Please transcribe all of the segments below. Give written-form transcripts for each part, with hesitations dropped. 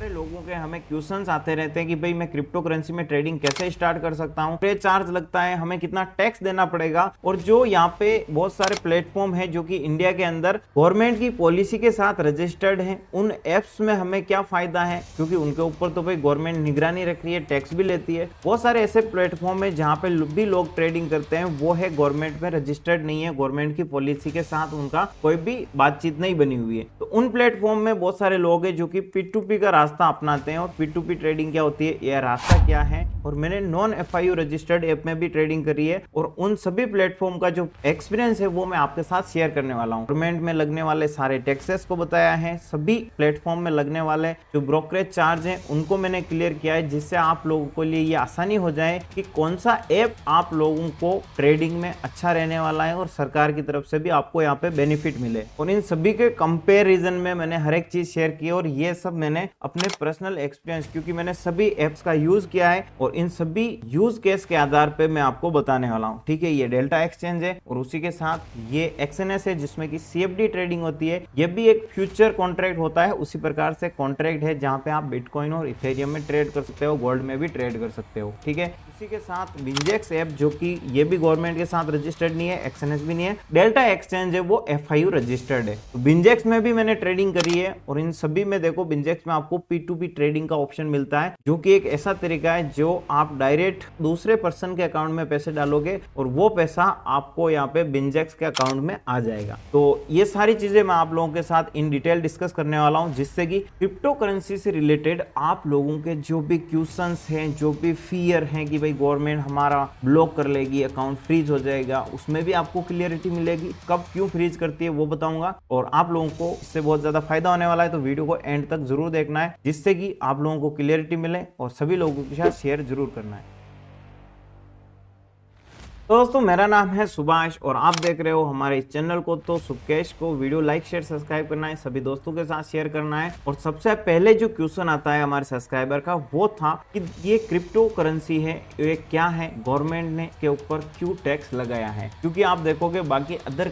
सारे लोगों के हमें क्वेश्चंस आते रहते हैं कि भाई मैं क्रिप्टो करेंसी में ट्रेडिंग कैसे स्टार्ट कर सकता हूँ, ट्रेड चार्ज लगता है, हमें कितना टैक्स देना पड़ेगा। और जो यहाँ पे बहुत सारे प्लेटफॉर्म है जो कि इंडिया के अंदर गवर्नमेंट की पॉलिसी के साथ रजिस्टर्ड है, उन एप्स में हमें क्या फायदा है, क्योंकि उनके ऊपर तो भाई गवर्नमेंट निगरानी रख रही है, टैक्स भी लेती है। बहुत सारे ऐसे प्लेटफॉर्म है जहाँ पे भी लोग ट्रेडिंग करते हैं, वो है गवर्नमेंट में रजिस्टर्ड नहीं है, गवर्नमेंट की पॉलिसी के साथ उनका कोई भी बातचीत नहीं बनी हुई है। तो उन प्लेटफॉर्म में बहुत सारे लोग हैं जो कि P2P का रास्ता अपनाते हैं। और P2P ट्रेडिंग क्या होती है, यह रास्ता क्या है, और मैंने नॉन FIU रजिस्टर्ड ऐप में भी ट्रेडिंग करी है, और उन सभी प्लेटफॉर्म का जो एक्सपीरियंस है वो मैं आपके साथ शेयर करने वाला हूँ। गवर्नमेंट में लगने वाले सारे टैक्सेस को बताया है, सभी प्लेटफॉर्म में लगने वाले जो ब्रोकरेज चार्ज है उनको मैंने क्लियर किया है, जिससे आप लोगों के लिए ये आसानी हो जाए कि कौन सा ऐप आप लोगों को ट्रेडिंग में अच्छा रहने वाला है और सरकार की तरफ से भी आपको यहाँ पे बेनिफिट मिले। और इन सभी के कंपैरिजन में मैंने हर एक चीज शेयर की, और ये सब मैंने अपने पर्सनल एक्सपीरियंस, क्योंकि मैंने सभी एप्स का यूज किया है और इन सभी यूज केस के आधार पे मैं आपको बताने वाला हूँ। ठीक है, ये डेल्टा एक्सचेंज है और उसी के साथ ये XNS है जिसमें कि CFD ट्रेडिंग होती है। ये भी एक फ्यूचर कॉन्ट्रैक्ट होता है, उसी प्रकार से कॉन्ट्रैक्ट है जहाँ पे आप बिटकॉइन और इथेरियम में ट्रेड कर सकते हो, गोल्ड में भी ट्रेड कर सकते हो। ठीक है, इसी के साथ विंजेक्स ऐप जो कि ये भी गवर्नमेंट के साथ रजिस्टर्ड नहीं है, XNS भी नहीं है, डेल्टा एक्सचेंज है वो FIU रजिस्टर्ड है। तो विंजेक्स में भी मैंने ट्रेडिंग करी है, और इन सभी में देखो विंजेक्स में आपको P2P ट्रेडिंग का ऑप्शन मिलता है, जो कि एक ऐसा तरीका है जो आप डायरेक्ट दूसरे पर्सन के अकाउंट में पैसे डालोगे और वो पैसा आपको यहाँ पे विंजेक्स के अकाउंट में आ जाएगा। तो ये सारी चीजें मैं आप लोगों के साथ इन डिटेल डिस्कस करने वाला हूँ, जिससे कि क्रिप्टो करेंसी से रिलेटेड आप लोगों के जो भी क्वेश्चंस हैं, जो भी फियर हैं कि भाई गवर्नमेंट हमारा ब्लॉक कर लेगी, अकाउंट फ्रीज हो जाएगा, उसमें भी आपको क्लियरिटी मिलेगी। कब क्यों फ्रीज करती है वो बताऊंगा, और आप लोगों को इससे बहुत ज्यादा फायदा होने वाला है, तो वीडियो को एंड तक जरूर देखना है, जिससे कि आप लोगों को क्लियरिटी मिले, और सभी लोगों के साथ शेयर जरूर करना है। तो दोस्तों, मेरा नाम है सुभाष और आप देख रहे हो हमारे इस चैनल को। तो सुकेश को वीडियो लाइक शेयर सब्सक्राइब करना है, सभी दोस्तों के साथ शेयर करना है। और सबसे पहले जो क्वेश्चन आता है हमारे सब्सक्राइबर का, वो था कि ये क्रिप्टो करेंसी है, ये क्या है, गवर्नमेंट ने के ऊपर क्यों टैक्स लगाया है। क्योंकि आप देखोगे बाकी अदर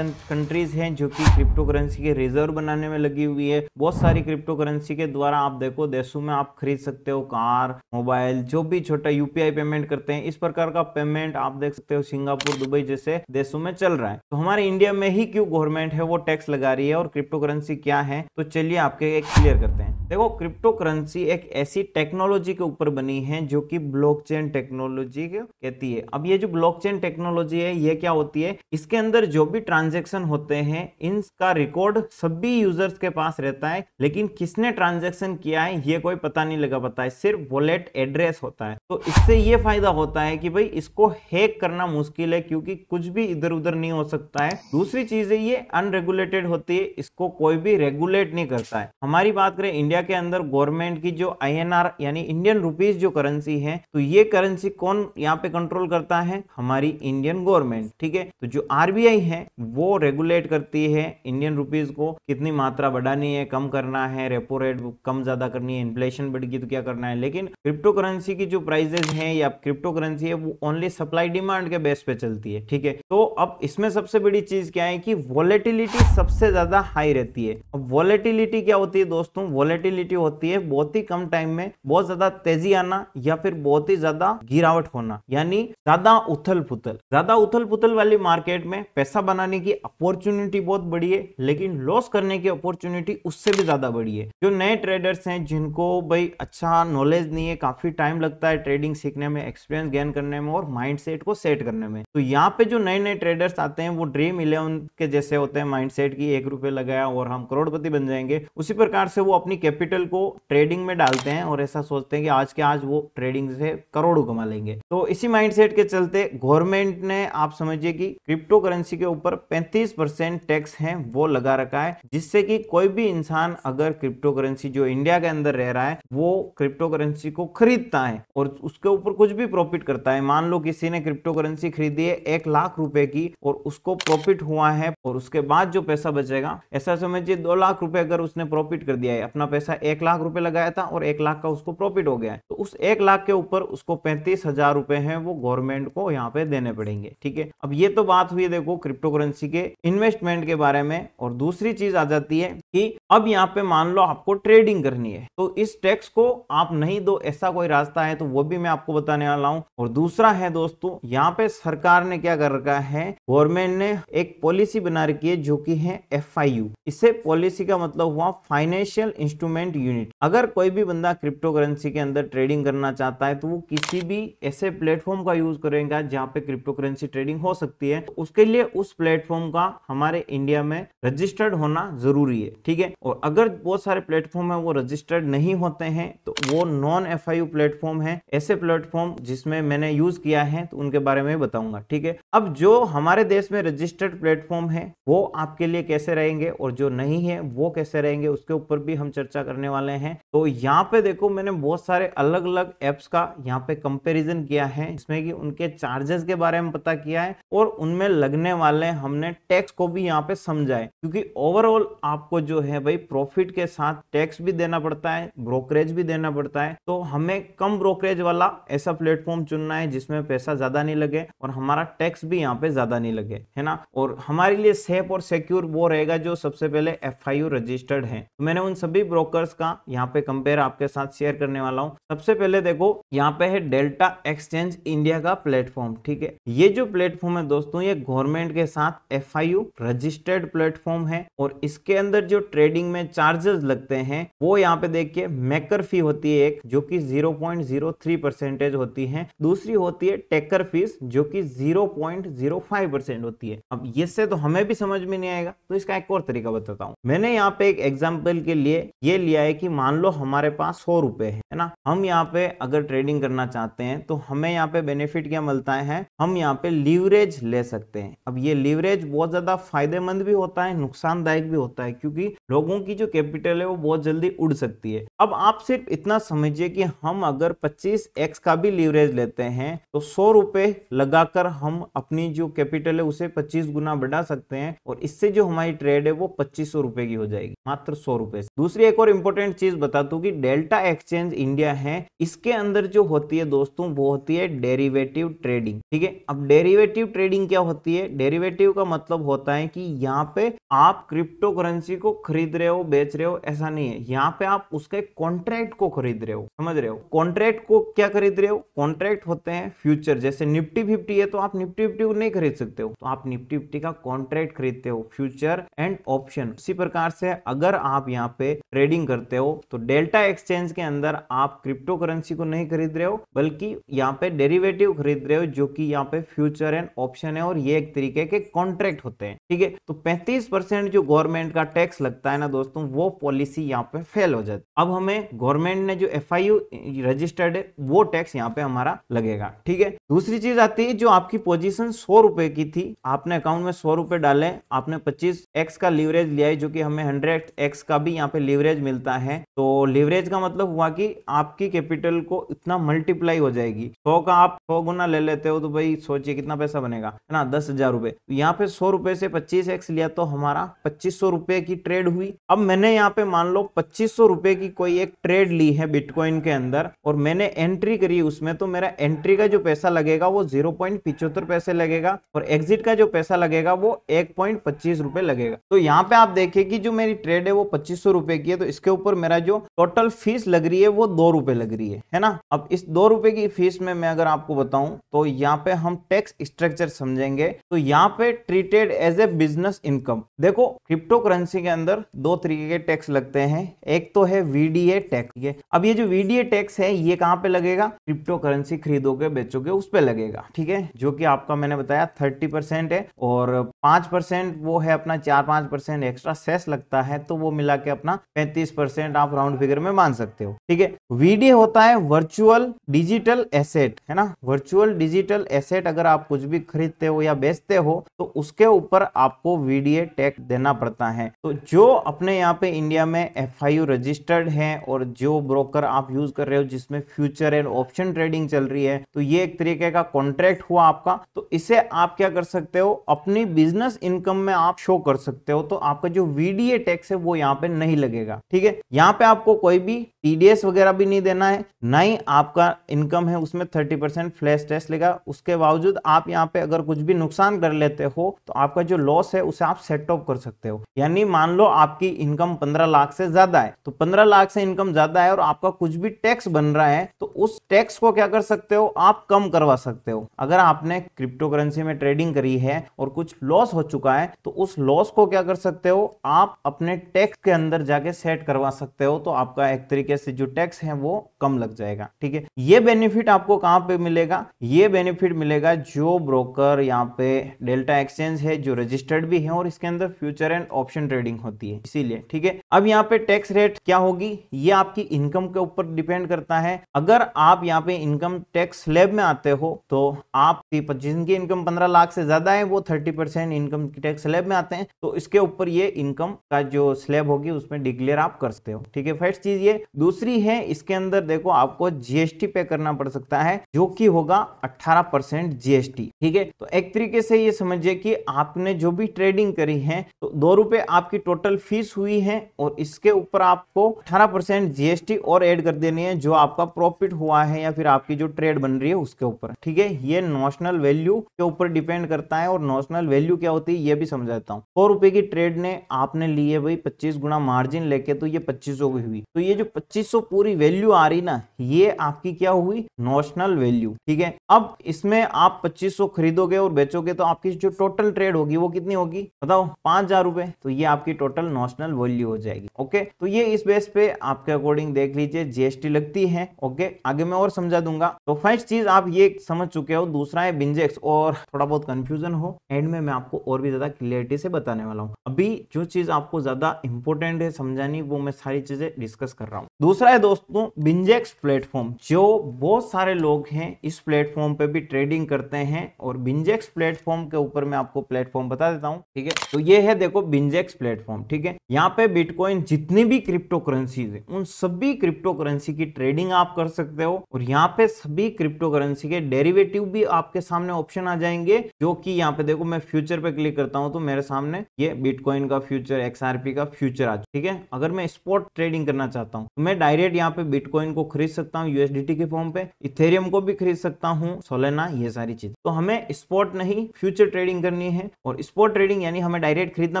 कंट्रीज हैं जो कि क्रिप्टो करेंसी के रिजर्व बनाने में लगी हुई है। बहुत सारी क्रिप्टो करेंसी के द्वारा आप देखो देशों में आप खरीद सकते हो कार, मोबाइल, जो भी छोटा UPI पेमेंट करते हैं, इस प्रकार का पेमेंट आप देख सकते हो सिंगापुर, दुबई जैसे देशों में चल रहा है। तो हमारे इंडिया में ही क्यों गवर्नमेंट है वो टैक्स लगा रही है, और क्रिप्टो करेंसी क्या है, तो चलिए आपके एक क्लियर करते हैं। देखो, क्रिप्टो करेंसी एक ऐसी टेक्नोलॉजी के ऊपर बनी है जो कि ब्लॉकचेन टेक्नोलॉजी कहती है। अब ये जो ब्लॉकचेन टेक्नोलॉजी है ये क्या होती है, इसके अंदर जो भी ट्रांजेक्शन होते हैं इनका रिकॉर्ड सभी यूजर्स के पास रहता है, लेकिन किसने ट्रांजेक्शन किया है ये कोई पता नहीं लगा पाता है, सिर्फ वॉलेट एड्रेस होता है। तो इससे ये फायदा होता है कि भाई इसको हैक करना मुश्किल है, क्योंकि कुछ भी इधर उधर नहीं हो सकता है। दूसरी चीज है ये अनरेगुलेटेड होती है, इसको कोई भी रेगुलेट नहीं करता है। हमारी बात करें इंडिया के अंदर गवर्नमेंट की जो INR यानी इंडियन रुपीज जो करेंसी है, तो ये करेंसी कौन यहाँ पे कंट्रोल करता है, हमारी इंडियन गवर्नमेंट। ठीक है, तो जो RBI है वो रेगुलेट करती है इंडियन रुपीज को, कितनी मात्रा बढ़ानी है, कम करना है, रेपो रेट कम ज्यादा करनी है, इन्फ्लेशन बढ़ गई तो क्या करना है। लेकिन क्रिप्टो करेंसी की जो प्राइजेस हैं या क्रिप्टो करेंसी है वो ओनली सप्लाई डिमांड के बेस पे चलती है। ठीक है, तो अब इसमें सबसे बड़ी चीज क्या है कि वॉलेटिलिटी सबसे ज्यादा हाई रहती है। अब वॉलेटिलिटी क्या होती है दोस्तों, वॉलेटिलिटी होती है बहुत ही कम टाइम में बहुत ज्यादा तेजी आना या फिर बहुत ही ज्यादा गिरावट होना, यानी ज्यादा उथल पुथल। ज्यादा उथल पुथल वाली मार्केट में पैसा बनाने की अपॉर्चुनिटी बहुत बड़ी है, लेकिन लॉस करने की अपॉर्चुनिटी उससे भी ज्यादा बड़ी है। जो नए ट्रेडर्स हैं जिनको भाई अच्छा नॉलेज नहीं है, काफी टाइम लगता है ट्रेडिंग सीखने में, एक्सपीरियंस गेन करने में और माइंडसेट को सेट करने में, तो यहाँ पे जो नए नए ट्रेडर्स आते हैं वो ड्रीम 11 के जैसे होते हैं, माइंडसेट की 1 रुपए लगाया और हम करोड़पति बन जाएंगे। उसी प्रकार से वो अपनी कैपिटल को ट्रेडिंग में डालते हैं और ऐसा सोचते हैं कि आज के आज वो ट्रेडिंग से करोड़ों कमा लेंगे। तो इसी माइंडसेट के चलते गवर्नमेंट ने आप समझिए कि क्रिप्टो करेंसी के ऊपर 35% टैक्स है वो लगा रखा है, जिससे कि कोई भी इंसान अगर क्रिप्टो करेंसी जो इंडिया के अंदर रह रहा है वो क्रिप्टो करेंसी को खरीदता है और उसके ऊपर कुछ भी प्रॉफिट करता है, मान लो किसी ने क्रिप्टो करेंसी करेंसी खरीदी है 1 लाख रुपए की और उसको प्रॉफिट हुआ है, और उसके बाद जो पैसा बचेगा, ऐसा समझिए 2 लाख रुपए अगर उसने प्रॉफिट कर दिया है, अपना पैसा 1 लाख रुपए लगाया था और 1 लाख का उसको प्रॉफिट हो गया है, तो उस 1 लाख के ऊपर उसको 35,000 रुपए हैं वो गवर्नमेंट को यहाँ पे देने पड़ेंगे। ठीक है, अब ये तो बात हुई देखो क्रिप्टो करेंसी के इन्वेस्टमेंट के बारे में। और दूसरी चीज आ जाती है कि अब यहाँ पे मान लो आपको ट्रेडिंग करनी है, तो इस टैक्स को आप नहीं दो, ऐसा कोई रास्ता है तो वो भी मैं आपको बताने वाला हूं। और दूसरा है दोस्तों, यहाँ पे सरकार ने क्या कर रखा है, गवर्नमेंट ने एक पॉलिसी बना रखी है जो कि है FIU। इससे पॉलिसी का मतलब हुआ फाइनेंशियल इंस्ट्रूमेंट यूनिट। अगर कोई भी बंदा क्रिप्टो करेंसी के अंदर ट्रेडिंग करना चाहता है तो वो किसी भी ऐसे प्लेटफॉर्म का यूज करेगा जहां पे क्रिप्टो करेंसी ट्रेडिंग हो सकती है, तो उसके लिए उस प्लेटफॉर्म का हमारे इंडिया में रजिस्टर्ड होना जरूरी है। ठीक है, और अगर बहुत सारे प्लेटफॉर्म है वो रजिस्टर्ड नहीं होते हैं तो वो नॉन FIU प्लेटफॉर्म है। ऐसे प्लेटफॉर्म जिसमें मैंने यूज किया है तो उनके बारे में बताऊंगा। ठीक है, अब जो हमारे देश में रजिस्टर्ड प्लेटफॉर्म है वो आपके लिए कैसे रहेंगे और जो नहीं है वो कैसे रहेंगे, उसके ऊपर भी हम चर्चा करने वाले हैं। तो यहाँ पे देखो मैंने बहुत सारे अलग अलग एप्स का यहाँ पे कंपैरिजन किया है, इसमें कि उनके चार्जेस के बारे में पता किया है और उनमें लगने वाले हमने टैक्स को भी यहाँ पे समझा है, क्योंकि ओवरऑल आपको जो है भाई प्रॉफिट के साथ टैक्स भी देना पड़ता है, ब्रोकरेज भी देना पड़ता है। तो हमें कम ब्रोकरेज वाला ऐसा प्लेटफॉर्म चुनना है जिसमें पैसा ज्यादा नहीं लगे और हमारा टैक्स भी यहाँ पे ज्यादा नहीं लगे, है ना। और हमारे लिए सेफ और सिक्योर वो रहेगा जो सबसे पहले FIU रजिस्टर्ड है। तो मैंने उन सभी ब्रोकर्स का यहाँ पे कंपेयर आपके साथ शेयर करने वाला हूँ। सबसे पहले देखो यहाँ पे है डेल्टा एक्सचेंज इंडिया का प्लेटफॉर्म। ठीक है, ये जो प्लेटफॉर्म है दोस्तों ये गवर्नमेंट के साथ FIU रजिस्टर्ड प्लेटफॉर्म है और इसके अंदर जो ट्रेडिंग में चार्जेस लगते हैं वो यहाँ पे देखिए मेकर फी होती है एक जो कि 0.03% होती है, दूसरी होती है टेकर फीस जो कि 0.05% होती है। अब ये से तो हमें भी समझ में नहीं आएगा, तो इसका एक और तरीका बताता हूँ। मैंने यहाँ पे एक एग्जांपल के लिए ये लिया है कि मान लो हमारे पास 100 रुपए है ना, हम यहाँ पे अगर ट्रेडिंग करना चाहते हैं तो हमें यहाँ पे बेनिफिट क्या मिलता है, हम यहाँ पे लीवरेज ले सकते हैं। अब ये लीवरेज बहुत ज्यादा फायदेमंद भी होता है, नुकसानदायक भी होता है, क्योंकि लोगों की जो कैपिटल है वो बहुत जल्दी उड़ सकती है। अब आप सिर्फ इतना समझिए कि हम अगर 25x का भी लीवरेज लेते हैं तो 100 रुपए लगाकर हम अपनी जो कैपिटल है उसे 25 गुना बढ़ा सकते हैं और इससे जो हमारी ट्रेड है वो 2500 रुपए की हो जाएगी मात्र 100 रुपए से। दूसरी एक और इंपॉर्टेंट चीज बता दूं कि डेल्टा एक्सचेंज इंडिया है, इसके अंदर जो होती है दोस्तों वो होती है डेरिवेटिव ट्रेडिंग। ठीक है, अब डेरिवेटिव ट्रेडिंग क्या होती है, डेरिवेटिव का मतलब होता है कि यहाँ पे आप क्रिप्टो करेंसी को खरीद रहे हो बेच रहे हो, ऐसा नहीं है, यहाँ पे आप उसके कॉन्ट्रैक्ट को खरीद रहे हो, समझ रहे हो। कॉन्ट्रैक्ट को क्या खरीद रहे हो, कॉन्ट्रैक्ट होते हैं फ्यूचर, जैसे निफ्टी 50 है तो आप निफ्टी 50 को नहीं खरीद सकते हो, तो आप निफ्टी 50 का कॉन्ट्रैक्ट खरीदते हो, फ्यूचर एंड ऑप्शन। इसी प्रकार से अगर आप यहाँ पे ट्रेडिंग करते हो तो डेल्टा एक्सचेंज के अंदर आप क्रिप्टो करेंसी को नहीं खरीद रहे हो बल्कि यहाँ पे डेरिवेटिव खरीद रहे हो जो कि यहाँ पे फ्यूचर एंड ऑप्शन है और ये एक तरीके के कॉन्ट्रैक्ट होते हैं। ठीक है, तो 35% जो गवर्नमेंट का टैक्स लगता है ना दोस्तों, वो पॉलिसी यहाँ पे फेल हो जाती। अब हमें गवर्नमेंट ने जो FIU रजिस्टर्ड है वो टैक्स यहाँ पे हमारा लगेगा। ठीक है, दूसरी चीज आती है जो आपकी पोजीशन 100 रुपए की थी, आपने अकाउंट में 100 रुपए डाले, आपने 25x का लीवरेज लिया है जो कि हमें 100x का भी यहाँ पे लीवरेज मिलता है। तो लीवरेज का मतलब हुआ कि आपकी कैपिटल को इतना मल्टीप्लाई हो जाएगी। 100 का आप 100 गुना ले लेते हो तो भाई सोचिए कितना पैसा बनेगा, है ना, 10,000 रुपए। यहाँ पे 100 रुपए से 25x लिया तो हमारा 2500 रुपए की ट्रेड हुई। अब मैंने यहाँ पे मान लो 2500 रुपए की कोई एक ट्रेड ली है बिटकॉइन के अंदर और मैंने एंट्री करी उसमें, तो मेरा एंट्री का जो पैसा लगेगा वो 0.75 पैसे लगेगा और एग्जिट का जो पैसा लगेगा वो 1.25 रुपए लगेगा। तो यहाँ पे आप देखिए कि जो मेरी ट्रेड है वो 2500 रुपए की है, तो इसके ऊपर मेरा जो टोटल फीस लग रही है वो 2 रुपए लग रही है ना। अब इस 2 रुपए की फीस में मैं अगर आपको बताऊं तो यहाँ पे हम टैक्स स्ट्रक्चर समझेंगे, तो यहाँ पे treated as a business income. देखो क्रिप्टो करेंसी के अंदर 2 तरीके के टैक्स लगते हैं, एक तो है VDA टैक्स। अब ये जो VDA टैक्स है ये कहाँ पे लगेगा, क्रिप्टो करेंसी खरीदोगे बेचोगे उस पे लगेगा। ठीक है, जो कि आपका मैंने बताया 30% है और 5% वो है अपना 4-5% एक्स्ट्रा सेस लगता है, तो वो मिला के अपना 35% आप राउंड फिगर में मान सकते हो। ठीक है, VDA होता है वर्चुअल डिजिटल एसेट, है ना। वर्चुअल डिजिटल एसेट अगर आप कुछ भी खरीदते हो या बेचते हो तो उसके ऊपर आपको VDA टैक्स देना पड़ता है। तो जो अपने यहाँ पे इंडिया में FIU रजिस्टर्ड है और जो ब्रोकर आप यूज कर रहे हो जिसमें फ्यूचर एंड ऑप्शन ट्रेडिंग चल रही है, तो ये एक तरीके का कॉन्ट्रैक्ट सब्ट्रैक्ट हुआ आपका, तो इसे आप क्या कर सकते हो, अपनी बिजनेस इनकम में आप शो कर सकते हो। तो आपका जो वीडीए टैक्स है वो यहाँ पे नहीं लगेगा, ठीक है। यहाँ पे आपको कोई भी टीडीएस वगैरह भी नहीं देना है, ना ही आपका इनकम है उसमें 30% फ्लैश टैक्स लेगा। उसके बावजूद आप यहाँ पे अगर कुछ भी नुकसान कर लेते हो तो आपका जो लॉस है उसे आप सेट ऑफ कर सकते हो। यानी मान लो आपकी इनकम 15 लाख से ज्यादा है, तो 15 लाख से इनकम ज्यादा है और आपका कुछ भी टैक्स बन रहा है, तो उस टैक्स को क्या कर सकते हो, आप कम करवा सकते हो। अगर आपने क्रिप्टो करेंसी में ट्रेडिंग करी है और कुछ लॉस हो चुका है, तो उस लॉस को क्या कर सकते हो, आप अपने टैक्स के अंदर जाके सेट करवा सकते हो। तो आपका एक तरीके से जो टैक्स है वो कम लग जाएगा, ठीक है। ये बेनिफिट आपको कहां पे मिलेगा, ये बेनिफिट मिलेगा जो ब्रोकर यहाँ पे डेल्टा एक्सचेंज है, जो रजिस्टर्ड भी है और इसके अंदर फ्यूचर एंड ऑप्शन ट्रेडिंग होती है, इसीलिए, ठीक है। अब यहाँ पे टैक्स रेट क्या होगी, ये आपकी इनकम के ऊपर डिपेंड करता है। अगर आप यहाँ पे इनकम टैक्स स्लैब में आते हो तो आपकी जिनकी इनकम 15 लाख से ज्यादा है वो 30% इनकम टैक्स स्लैब में आते हैं, तो इसके ऊपर ये इनकम का जो स्लैब होगी उसमें डिक्लेयर आप कर सकते हो, ठीक है। फर्स्ट चीज ये। दूसरी है, इसके अंदर देखो आपको जीएसटी पे करना पड़ सकता है, जो कि होगा 18% जीएसटी, ठीक है। तो एक तरीके से ये समझिए कि आपने जो भी ट्रेडिंग करी है तो 2 रुपए आपकी टोटल फीस हुई है और इसके ऊपर आपको 18% जीएसटी और ऐड कर देनी है, जो आपका प्रॉफिट हुआ है या फिर आपकी जो ट्रेड बन रही है उसके ऊपर, ठीक है। ये नॉशनल वैल्यू के ऊपर डिपेंड करता है। और नॉशनल वैल्यू क्या होती है ये भी समझाता हूँ। 100 रुपए की ट्रेड ने आपने ली है भाई 25 गुना मार्जिन लेके, तो ये 2500 की हुई। तो ये जो 2500 पूरी वैल्यू आ रही ना, ये आपकी क्या हुई, नॉशनल वैल्यू, ठीक है। अब इसमें आप 2500 खरीदोगे और बेचोगे तो आपकी जो टोटल ट्रेड होगी वो कितनी होगी बताओ, 5000 रुपए। तो ये आपकी टोटल नॉशनल वैल्यू हो जाएगी, ओके। तो ये इस बेस पे आपके अकॉर्डिंग देख लीजिए जीएसटी लगती है, ओके। आगे मैं और समझा दूंगा। तो फर्स्ट चीज आप ये समझ चुके हो। दूसरा है बिंजेक्स, और थोड़ा बहुत कंफ्यूजन हो एंड में मैं आपको और भी ज्यादा क्लियरिटी से बताने वाला हूँ। अभी जो चीज आपको ज्यादा इंपॉर्टेंट है समझानी, वो मैं सारी चीजें डिस्कस कर रहा हूँ। दूसरा है दोस्तों बिंजेक्स प्लेटफॉर्म, जो बहुत सारे लोग हैं इस प्लेटफॉर्म पे भी ट्रेडिंग करते हैं। और बिंजेक्स प्लेटफॉर्म के ऊपर मैं आपको प्लेटफॉर्म बता देता हूँ, ठीक है। तो ये है देखो बिंजेक्स प्लेटफॉर्म, ठीक है। यहाँ पे बिटकॉइन जितनी भी क्रिप्टो करेंसीज है उन सभी क्रिप्टो करेंसी की ट्रेडिंग आप कर सकते हो। और यहाँ पे सभी क्रिप्टो करेंसी के डेरिवेटिव भी आपके सामने ऑप्शन आ जाएंगे, जो कि यहाँ पे देखो मैं फ्यूचर पे क्लिक करता हूँ तो मेरे सामने ये बिटकॉइन का फ्यूचर, एक्सआरपी का फ्यूचर आ, ठीक है। अगर मैं स्पॉट ट्रेडिंग करना चाहता हूँ तो मैं डायरेक्ट यहाँ पे बिटकॉइन को खरीद सकता हूँ यूएसडीटी के फॉर्म पे, इथेरियम को भी खरीद सकता हूँ, सोलेना, ये सारी चीज। तो हमें स्पॉट नहीं फ्यूचर ट्रेडिंग करनी है। और स्पॉट ट्रेडिंग यानी हमें डायरेक्ट खरीदना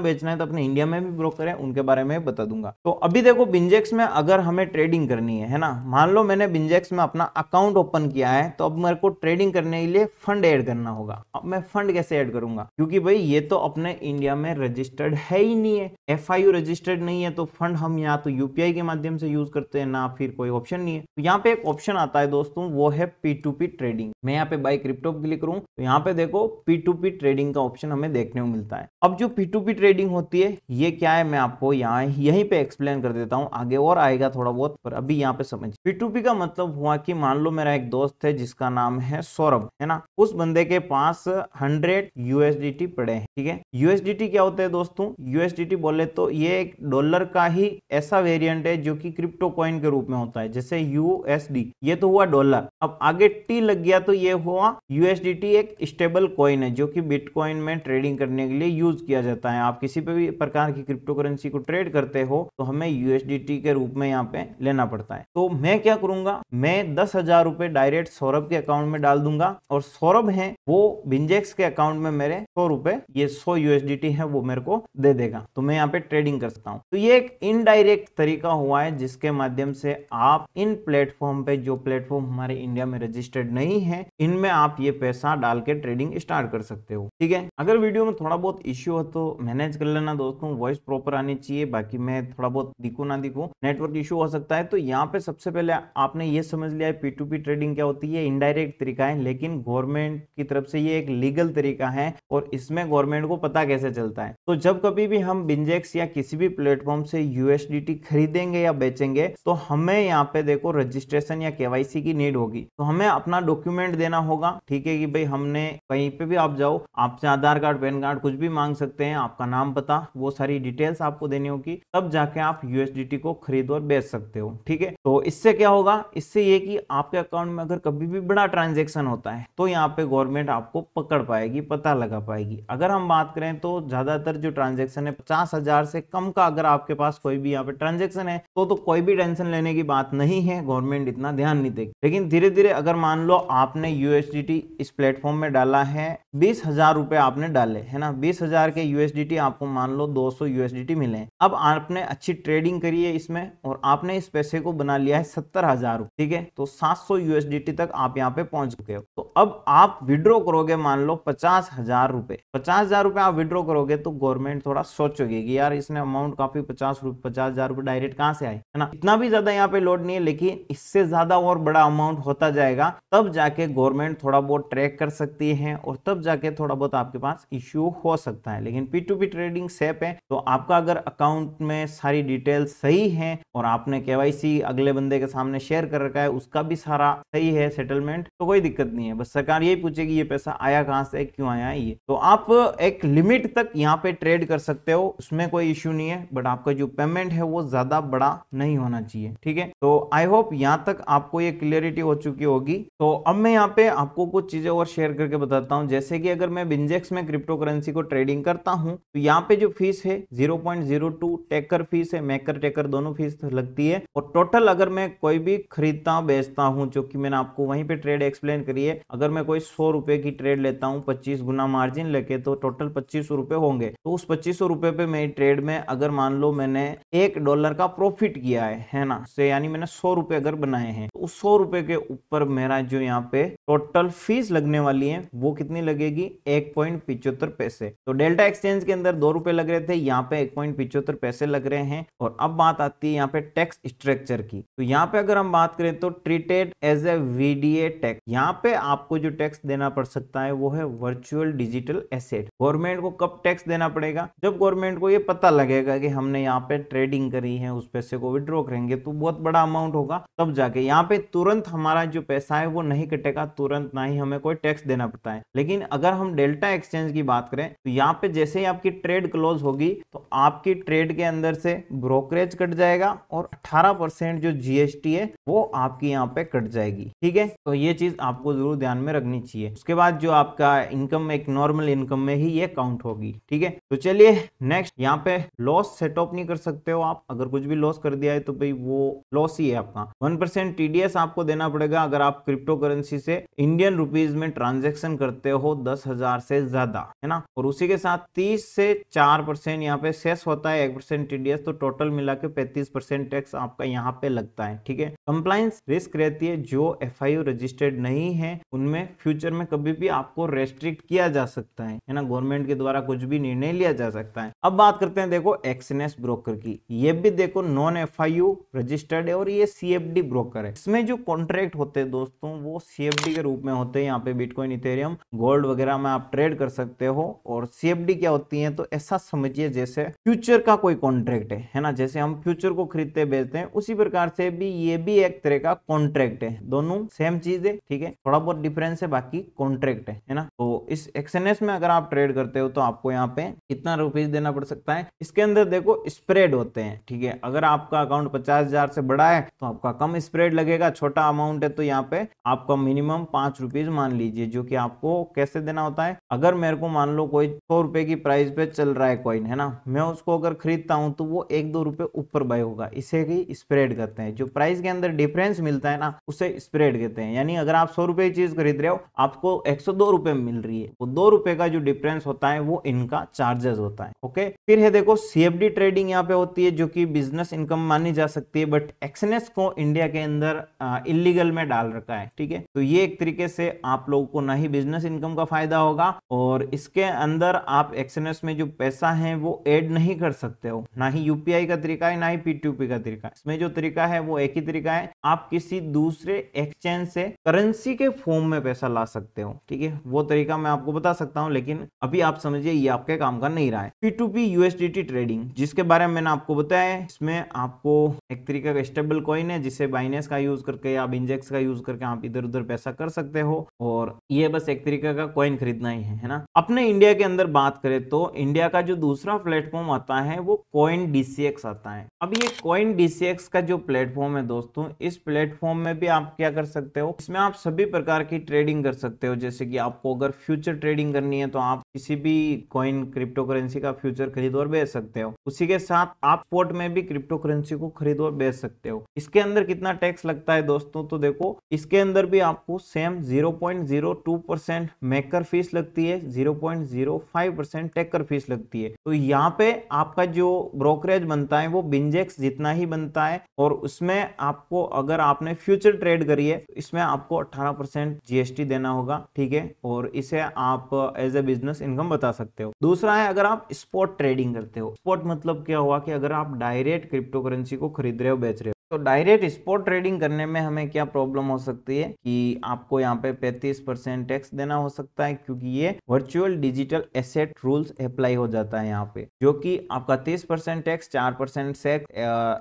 बेचना है, तो अपने इंडिया में भी ब्रोकर है उनके बारे में बता दूंगा। तो अभी देखो बिंजेक्स में अगर हमें ट्रेडिंग करनी है ना, मान लो मैंने बिंजेक्स में अपना अकाउंट ओपन किया है, तो अब मेरे को ट्रेडिंग करने के लिए फंड ऐड करना होगा। अब मैं फंड कैसे ऐड करूंगा, क्योंकि भाई ये तो अपने इंडिया में रजिस्टर्ड है ही नहीं है, एफआईयू रजिस्टर्ड नहीं है। तो फंड हम यहाँ तो यूपीआई के माध्यम से यूज करते हैं ना, फिर कोई ऑप्शन नहीं है। तो यहाँ पे एक ऑप्शन आता है दोस्तों, वो है P2P ट्रेडिंग। मैं यहाँ पे बाय क्रिप्टो क्लिक करूं तो यहाँ पे देखो P2P ट्रेडिंग का ऑप्शन हमें देखने को मिलता है। अब जो P2P ट्रेडिंग होती है ये क्या है, मैं आपको यहाँ यहीं पे एक्सप्लेन कर देता हूँ, आगे और आएगा थोड़ा बहुत, पर अभी यहाँ पे समझ। P2P का मतलब हुआ कि मान लो मेरा एक दोस्त है जिसका नाम है सौरभ, है ना। उस बंदे के पास 100 USDT पड़े हैं, ठीक है। USDT क्या होता है दोस्तों, USDT बोले तो ये एक डॉलर का ही ऐसा वेरिएंट है जो कि क्रिप्टो कॉइन के रूप में होता है, जैसे USD, ये तो हुआ डॉलर। अब आगे टी लग गया तो ये हुआ USDT, एक स्टेबल कॉइन है जो कि बिटकॉइन में ट्रेडिंग करने के लिए यूज किया जाता है। आप किसी पे भी प्रकार की क्रिप्टो करेंसी को ट्रेड करते हो तो हमें USDT के रूप में यहाँ पे लेना पड़ता है। तो मैं क्या करूंगा, मैं 10,000 रुपए डायरेक्ट सौरभ के अकाउंट में डाल दूंगा, और सौरभ है वो बिंजेक्स के अकाउंट में मेरे 100 रुपए, ये 100 USDT है वो मेरे को दे देगा। तो मैं यहाँ पे ट्रेडिंग कर सकता हूँ। तो ये एक इनडायरेक्ट तरीका हुआ है जिसके माध्यम से आप इन प्लेटफॉर्म पे, जो प्लेटफॉर्म हमारे इंडिया में रजिस्टर्ड नहीं है, इनमें आप ये पैसा डाल के ट्रेडिंग स्टार्ट कर सकते हो, ठीक है। अगर वीडियो में थोड़ा बहुत इश्यू हो तो मैनेज कर लेना दोस्तों, वॉइस प्रॉपर आनी चाहिए। बाकी मैं थोड़ा बहुत दिखूं ना दिखूं, नेटवर्क इश्यू हो सकता है। तो यहाँ पे सबसे पहले आपने ये समझ लिया है P2P ट्रेडिंग क्या होती है, इनडायरेक्ट तरीका है, लेकिन गवर्नमेंट की तरफ से ये एक लीगल तरीका है और इसमें गवर्नमेंट को पता कैसे चलता है। तो जब कभी भी हम बिंजेक्स या किसी भी प्लेटफॉर्म से USDT खरीदेंगे या बेचेंगे करेंगे तो हमें यहाँ पे देखो रजिस्ट्रेशन या केवाईसी की नीड होगी, तो हमें अपना डॉक्यूमेंट देना होगा। ठीक है कि भाई हमने कहीं पे भी आप जाओ, आपसे आधार कार्ड, पैन कार्ड कुछ भी मांग सकते हैं, आपका नाम पता वो सारी डिटेल्स आपको देनी होगी, तब जाके आप यूएसडीटी को खरीद और बेच सकते हो। ठीक है, तो इससे क्या होगा, इससे ये कि आपके अकाउंट में अगर कभी भी बड़ा ट्रांजेक्शन होता है तो यहाँ पे गवर्नमेंट आपको पकड़ पाएगी, पता लगा पाएगी। अगर हम बात करें तो ज्यादातर जो ट्रांजेक्शन है 50,000 से कम का अगर आपके पास कोई भी यहाँ पे ट्रांजेक्शन है तो कोई भी टेंशन लेने की बात नहीं है, गवर्नमेंट इतना ध्यान नहीं देगी। लेकिन धीरे धीरे अगर मान लो आपने यूएसडीटी इस प्लेटफॉर्म में डाला है, 20,000 रुपए आपने डाले है ना, 20,000 के यूएसडीटी आपको मान लो 200 यूएसडीटी मिले, अब आपने अच्छी ट्रेडिंग करी है इसमें और आपने इस पैसे को बना लिया है 70,000। ठीक है, तो 700 यूएसडीटी तक आप यहाँ पे पहुंच चुके हो। तो अब आप विड्रॉ करोगे मान लो 50,000 रुपए, 50,000 रुपए आप विड्रॉ करोगे तो गवर्नमेंट थोड़ा सोचोगे कि यार इसने अमाउंट काफी 50,000 रुपए डायरेक्ट कहां से आए, है ना। इतना भी ज्यादा यहाँ पे लोड नहीं है, लेकिन इससे ज्यादा और बड़ा अमाउंट होता जाएगा, तब जाके गवर्नमेंट थोड़ा बहुत ट्रैक कर सकती है और तब जाके थोड़ा बहुत आपके पास इश्यू हो सकता है। लेकिन P2P ट्रेडिंग सेफ है, तो आपका अगर अकाउंट में सारी डिटेल्स सही है और आपने केवाईसी अगले बंदे के सामने शेयर कर रखा है, उसका भी सारा सही है सेटलमेंट, तो कोई दिक्कत नहीं है। बस सरकार यही पूछेगी ये पैसा आया कहां से, क्यों आया है ये। तो आप एक लिमिट तक यहाँ पे ट्रेड कर सकते हो, उसमें कोई इश्यू नहीं है, बट आपका जो पेमेंट है वो ज्यादा बड़ा नहीं होना चाहिए। ठीक है, तो आई होप यहाँ तक आपको ये क्लियरिटी हो चुकी होगी। तो अब मैं यहाँ पे आपको कुछ चीजें और शेयर करके बताता हूँ, जैसे कि अगर मैं बिंजेक्स में क्रिप्टो करेंसी को ट्रेडिंग करता हूँ तो यहाँ पे जो फीस है 0.02 टेकर फीस है, मेकर टेकर दोनों फीस लगती है। और टोटल अगर मैं कोई भी खरीदता बेचता हूँ, जो कि मैंने आपको वहीं पे ट्रेड एक्सप्लेन करी है, अगर मैं कोई 100 रुपए की ट्रेड लेता हूँ 25 गुना मार्जिन लेके, तो टोटल 2500 रुपए होंगे। तो उस 2500 रुपए पे मेरी ट्रेड में अगर मान लो मैंने $1 का प्रॉफिट किया है ना, से यानी मैंने 100 रुपए अगर बनाए हैं, तो उस 100 रुपए के ऊपर मेरा जो यहाँ पे टोटल फीस लगने वाली है वो कितनी लगेगी, 1.75 पैसे। तो डेल्टा एक्सचेंज के अंदर 2 रुपए लग रहे थे, यहाँ पे 1.75 पैसे लग रहे हैं। और अब बात आती है यहाँ पे टैक्स स्ट्रक्चर की, तो यहाँ पे अगर हम बात करें तो treated as a VDA tax, यहाँ पे आपको जो टैक्स देना पड़ सकता है वो है वर्चुअल डिजिटल एसेट। गवर्नमेंट को कब टैक्स देना पड़ेगा, जब गवर्नमेंट को ये पता लगेगा कि हमने यहाँ पे ट्रेडिंग करी है, उस पैसे को विड्रॉ करेंगे तो बहुत बड़ा अमाउंट होगा, तब जाके यहाँ पे तुरंत हमारा जो पैसा है वो नहीं कटेगा तुरंत, ना ही हमें कोई टैक्स देना पड़ता है। लेकिन अगर हम डेल्टा एक्सचेंज की बात करें तो यहाँ पे जैसे ही आपकी ट्रेड क्लोज होगी तो आपकी ट्रेड के अंदर से ब्रोकरेज कट जाएगा और 18% जो जीएसटी है वो आपकी यहाँ पे कट जाएगी। ठीक है, तो ये चीज आपको जरूर ध्यान में रखनी चाहिए। उसके बाद जो आपका इनकम एक नॉर्मल इनकम में ही ये काउंट होगी। ठीक है, तो चलिए नेक्स्ट, यहाँ पे लॉस सेटअप नहीं कर सकते हो आप, अगर कुछ भी लॉस कर दिया है तो भाई वो लॉस ही है आपका। 1% टीडीएस आपको देना पड़ेगा अगर आप क्रिप्टो करेंसी से इंडियन रुपीज में ट्रांजेक्शन करते हो 10,000 से ज्यादा, है ना। और उसी के साथ 30 से 4% यहाँ पे सेस होता है, 1% टीडीएस, तो टोटल मिला के 35% टैक्स आपका यहाँ पे लगता है। ठीक है, कंप्लायंस रिस्क रहती है, जो एफआईयू रजिस्टर्ड नहीं है उनमें फ्यूचर में कभी भी आपको रेस्ट्रिक्ट किया जा सकता है ना, गवर्नमेंट के द्वारा कुछ भी निर्णय लिया जा सकता है। अब बात करते हैं देखो एक्सएनएस ब्रोकर की, ये भी देखो नॉन एफआईयू रजिस्टर्ड है और ये सीएफडी ब्रोकर है। इसमें जो कॉन्ट्रैक्ट होते हैं दोस्तों वो सीएफडी के रूप में होते हैं। यहाँ पे बिटकॉइन, इथेरियम, गोल्ड वगैरह में आप ट्रेड कर सकते हो। और सीएफडी क्या होती है, तो ऐसा समझिए जैसे फ्यूचर का कोई कॉन्ट्रैक्ट है ना, जैसे हम फ्यूचर को खरीदते बेचते हैं उसी प्रकार से भी ये भी एक तरह का कॉन्ट्रैक्ट है, दोनों सेम चीज है। ठीक है, थोड़ा बहुत डिफरेंस है, बाकी कॉन्ट्रैक्ट है ना। तो इस एक्सएनएस में अगर आप ट्रेड करते हो तो आपको यहाँ पे कितना रुपीज देना पड़ सकता है। इसके अंदर देखो स्प्रेड होते हैं। ठीक है, अगर आपका अकाउंट 50,000 से बड़ा है तो आपका कम स्प्रेड लगेगा, छोटा अमाउंट है तो यहाँ पे आपका मिनिमम 5 रुपीज मान लीजिए, जो कि आपको कैसे देना होता है। अगर मेरे को मान लो कोई 100 रुपए की प्राइस पे चल रहा है कॉइन, है ना, मैं उसको अगर खरीदता हूं तो वो 1-2 रुपए ऊपर बाय होगा, इसे ही स्प्रेड कहते हैं। जो प्राइस के अंदर डिफरेंस मिलता है ना उसे स्प्रेड कहते हैं। यानी अगर आप 100 रुपए की चीज खरीद रहे हो, आपको 102 रुपए में मिल रही है, वो 2 रुपए का जो डिफरेंस होता है वो इनका चार्जेस होता है। ओके, फिर है देखो सीएफडी ट्रेडिंग यहाँ पे होती है, जो कि बिजनेस इनकम मानी जा सकती है, बट एक्सएनएस को इंडिया के अंदर इलीगल में डाल रखा है। ठीक है, तो ये एक तरीके से आप लोगों को ना ही बिजनेस इनकम का फायदा होगा और इसके अंदर आप एक्सएनएस में जो पैसा है वो ऐड नहीं कर सकते हो, ना ही यूपीआई का तरीका है, ना ही P2P का तरीका है। इसमें जो तरीका है वो एक ही तरीका है, आप किसी दूसरे एक्सचेंज से करेंसी के फॉर्म में पैसा ला सकते हो। ठीक है, वो तरीका मैं आपको बता सकता हूं, लेकिन अभी आप समझिए ये आपके काम का नहीं रहा है। P2P USDT ट्रेडिंग जिसके बारे में मैंने आपको बताया है, इसमें आपको एक तरीके का स्टेबल कॉइन है जिसे बाइनेंस का यूज करके या बिंजेक्स का यूज करके आप इधर उधर पैसा कर सकते हो, और ये बस एक तरीके का कॉइन खरीदना ही है ना। अपने इंडिया के अंदर बात करें तो इंडिया का जो दूसरा प्लेटफॉर्म आता है वो कॉइन डीसीएक्स आता है। अब ये कॉइन डीसीएक्स का जो प्लेटफॉर्म है दोस्तों, इस प्लेटफॉर्म में भी आप क्या कर सकते हो, इसमें आप सभी प्रकार की ट्रेडिंग कर सकते हो। जैसे कि आपको अगर फ्यूचर ट्रेडिंग करनी है तो आप किसी भी कॉइन क्रिप्टो करेंसी का फ्यूचर खरीद और बेच सकते हो। उसी के साथ आप स्पॉट में भी क्रिप्टो करेंसी को खरीद और बेच सकते हो। इसके अंदर कितना टैक्स लगता है दोस्तों, तो देखो इसके अंदर भी आपको सेम 0.02% मेकर फीस लगती है, 0.05% टेकर फीस लगती है। तो यहाँ पे आपका जो ब्रोकरेज बनता है वो बिंजेक्स जितना ही बनता है, और उसमें आपको अगर आपने फ्यूचर ट्रेड करी है तो इसमें आपको 18% जीएसटी देना होगा, ठीक है, और इसे आप एज ए बिजनेस इनकम बता सकते हो। दूसरा है अगर आप स्पॉट ट्रेडिंग करते हो। स्पॉट मतलब क्या हुआ कि अगर आप डायरेक्ट क्रिप्टो करेंसी को खरीद रहे हो बेच रहे हो, तो डायरेक्ट स्पॉट ट्रेडिंग करने में हमें क्या प्रॉब्लम हो सकती है कि आपको यहाँ पे 35% टैक्स देना हो सकता है, क्योंकि ये virtual digital asset rules apply हो जाता है यहाँ पे, जो कि आपका 30% टैक्स, 4%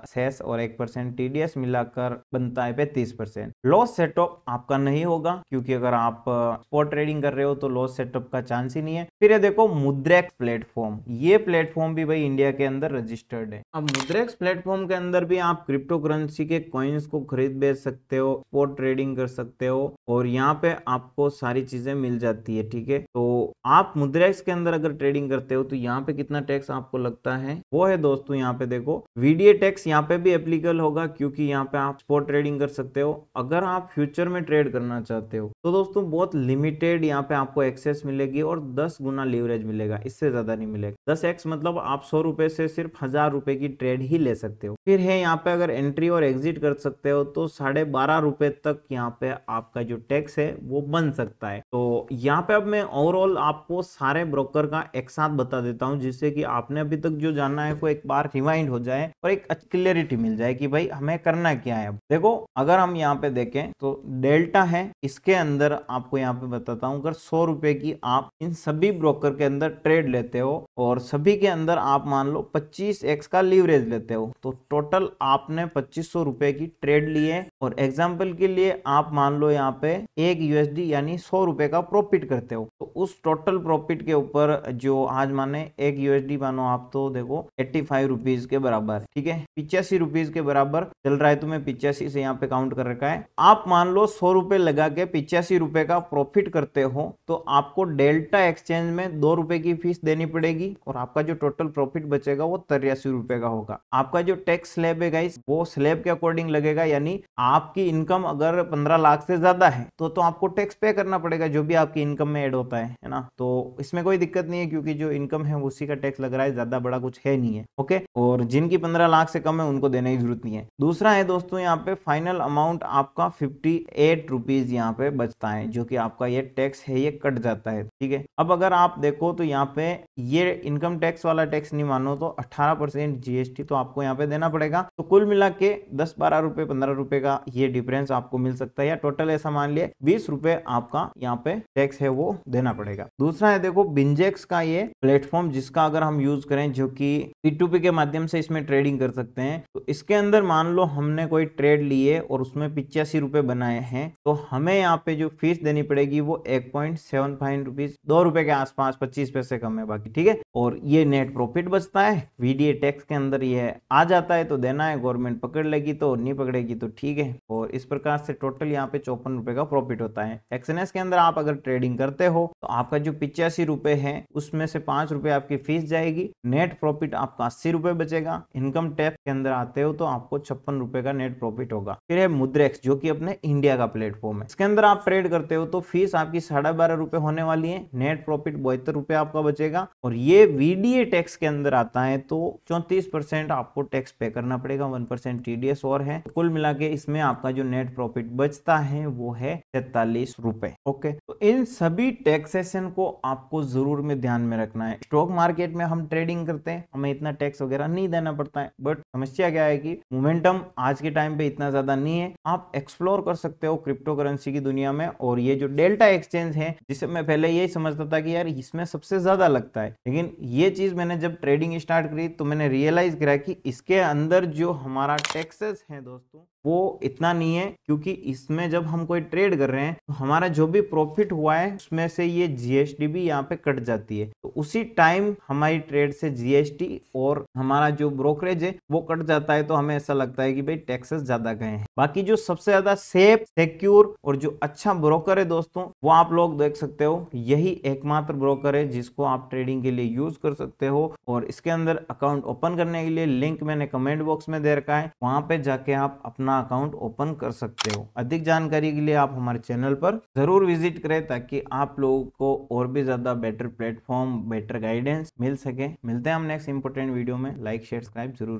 सेस और 1% टीडीएस मिलाकर बनता है 35%। लॉस सेटअप आपका नहीं होगा, क्योंकि अगर आप स्पॉट ट्रेडिंग कर रहे हो तो लॉस सेटअप का चांस ही नहीं है। फिर ये देखो मुद्रेक्स प्लेटफॉर्म, ये प्लेटफॉर्म भी भाई इंडिया के अंदर रजिस्टर्ड है। अब मुद्रेक्स प्लेटफॉर्म के अंदर भी आप क्रिप्टो करेंसी के कॉइन्स को खरीद बेच सकते हो, स्पॉट ट्रेडिंग कर सकते हो, और यहाँ पे आपको सारी चीजें मिल जाती है, ठीक है। तो आप मुद्रेक्स के अंदर अगर ट्रेडिंग करते हो तो यहाँ पे कितना टैक्स आपको लगता है वो है दोस्तों, यहाँ पे देखो वीडीए टैक्स यहाँ पे भी एप्लीकेबल होगा, क्योंकि यहाँ पे आप स्पॉट ट्रेडिंग कर सकते हो। अगर आप फ्यूचर में ट्रेड करना चाहते हो तो दोस्तों बहुत लिमिटेड यहाँ पे आपको एक्सेस मिलेगी और 10 गुना लीवरेज मिलेगा, इससे ज्यादा नहीं मिलेगा। 10x मतलब आप 100 रुपए से सिर्फ 1000 रुपए की ट्रेड ही ले सकते हो। फिर है यहाँ पे अगर एंट्री और एग्जिट कर सकते हो तो 12.5 रुपए तक यहाँ पे आपका जो टैक्स है वो बन सकता है। तो यहाँ पे अब मैं ओवरऑल आपको सारे ब्रोकर का एक साथ बता देता हूँ, जिससे कि आपने अभी तक जो जाना है वो एक बार रिवाइंड हो जाए और एक क्लियरिटी मिल जाए कि भाई हमें करना क्या है। अब देखो अगर हम यहाँ पे देखें तो डेल्टा है, इसके अंदर आपको यहाँ पे बताता हूँ, अगर 100 रुपए की आप इन सभी ब्रोकर के अंदर ट्रेड लेते हो और सभी के अंदर आप मान लो 25x का लीवरेज लेते हो, तो टोटल आपने 2500 रुपए की ट्रेड ली है। और एग्जाम्पल के लिए आप मान लो यहाँ पे 1 यूएसडी यानी 100 रुपए का प्रॉफिट करते हो, तो उस टोटल प्रॉफिट के ऊपर जो आज माने 1 यूएसडी मानो आप, तो देखो 85 रुपीज के बराबर, ठीक है, 85 रुपीज के बराबर चल रहा है, तो मैं 85 से यहाँ पे काउंट कर रखा है। आप मान लो 100 रुपए लगा के 85 रुपए का प्रॉफिट करते हो, तो आपको डेल्टा एक्सचेंज में 2 रुपए की फीस देनी पड़ेगी, और आपका जो टोटल प्रॉफिट बचेगा वो 83 रुपए का होगा। आपका जो टैक्स स्लैब है गाइस वो स्लैब के अकॉर्डिंग लगेगा, यानी आपकी इनकम अगर 15 लाख से ज्यादा है तो आपको टैक्स पे करना पड़ेगा, जो भी आपकी इनकम में ऐड होता है ना। तो इसमें कोई दिक्कत नहीं है, क्योंकि जो इनकम है उसी का टैक्स लग रहा है, ज्यादा बड़ा कुछ है नहीं है, ओके। और जिनकी 15 लाख से कम है उनको देने की जरूरत नहीं है। दूसरा है दोस्तों यहाँ पे फाइनल अमाउंट आपका 58 रुपीज यहाँ पे बचता है, जो कि आपका ये टैक्स है ये कट जाता है, ठीक है। अब अगर आप देखो तो यहाँ पे ये इनकम टैक्स वाला टैक्स नहीं मानो तो 18% जीएसटी तो आपको यहाँ पे देना पड़ेगा। तो कुल मिला के 10-12 रुपए 15 रुपए का ये डिफरेंस आपको मिल सकता है, या टोटल ऐसा मान लिया 20 रुपए आपका यहाँ पे टैक्स है वो देना पड़ेगा। दूसरा है देखो बिंजेक्स का ये प्लेटफॉर्म, जिसका अगर हम यूज करें, जो कि P2P के माध्यम से इसमें ट्रेडिंग कर सकते हैं, तो इसके अंदर मान लो हमने कोई ट्रेड लिए और उसमें 85 रुपए बनाए हैं, तो हमें यहाँ पे जो फीस देनी पड़ेगी वो 1.75 रुपीज, 2 रुपए के आसपास, 25 पैसे कम है बाकी, ठीक है। और ये नेट प्रॉफिट बचता है, वीडीए टैक्स के अंदर ये आ जाता है तो देना है, गवर्नमेंट पकड़ लेगी तो, नहीं पकड़ेगी तो ठीक है। और इस प्रकार से टोटल यहाँ पे 54 रुपए का प्रॉफिट होता है। एक्सएनएस के अंदर आप अगर ट्रेडिंग करते हो तो आपका जो 85 रुपए है उसमें से 5 रुपए आपकी फीस जाएगी, नेट प्रॉफिट आपका 80 रुपए बचेगा। इनकम टैक्स के अंदर आते हो तो आपको 56 रुपए का नेट प्रॉफिट होगा। फिर है मुद्रेक्स, जो कि अपने इंडिया का प्लेटफॉर्म है, इसके अंदर आप ट्रेड करते हो तो फीस आपकी 12.5 रुपए होने वाली है, नेट प्रॉफिट 72 रुपए आपका बचेगा। और ये वीडीए टैक्स के अंदर आता है तो 34% आपको टैक्स पे करना पड़ेगा, 1% टीडीएस और है। तो कुल मिला के इसमें आपका जो नेट प्रॉफिट बचता है वो है 43 रुपए, ओके। तो इन सभी टैक्सेशन को आपको जरूर में ध्यान में रखना है। स्टॉक मार्केट में हम ट्रेडिंग करते हैं, हमें इतना टैक्स वगैरह नहीं देना पड़ता है, बट समस्या क्या है कि मोमेंटम आज के टाइम पे इतना ज्यादा नहीं है। आप एक्सप्लोर कर सकते हो क्रिप्टो करेंसी की दुनिया में। और ये जो डेल्टा एक्सचेंज है, जिसे मैं पहले यही समझता था कि यार इसमें सबसे ज्यादा लगता है, लेकिन लेकिन ये चीज मैंने जब ट्रेडिंग स्टार्ट करी तो मैंने रियलाइज करा कि इसके अंदर जो हमारा टैक्सेस है दोस्तों वो इतना नहीं है, क्योंकि इसमें जब हम कोई ट्रेड कर रहे हैं तो हमारा जो भी प्रॉफिट हुआ है उसमें से ये जीएसटी भी यहाँ पे कट जाती है, तो उसी टाइम हमारी ट्रेड से जीएसटी और हमारा जो ब्रोकरेज है वो कट जाता है, तो हमें ऐसा लगता है कि भाई टैक्सेस ज्यादा गए हैं। बाकी जो सबसे ज्यादा सेफ, सिक्योर और जो अच्छा ब्रोकर है दोस्तों वो आप लोग देख सकते हो, यही एकमात्र ब्रोकर है जिसको आप ट्रेडिंग के लिए यूज कर सकते हो। और इसके अंदर अकाउंट ओपन करने के लिए लिंक मैंने कमेंट बॉक्स में दे रखा है, वहां पे जाके आप अपना अकाउंट ओपन कर सकते हो। अधिक जानकारी के लिए आप हमारे चैनल पर जरूर विजिट करें ताकि आप लोगों को और भी ज्यादा बेटर प्लेटफॉर्म, बेटर गाइडेंस मिल सके। मिलते हैं हम नेक्स्ट इंपोर्टेंट वीडियो में। लाइक शेयर सब्सक्राइब जरूर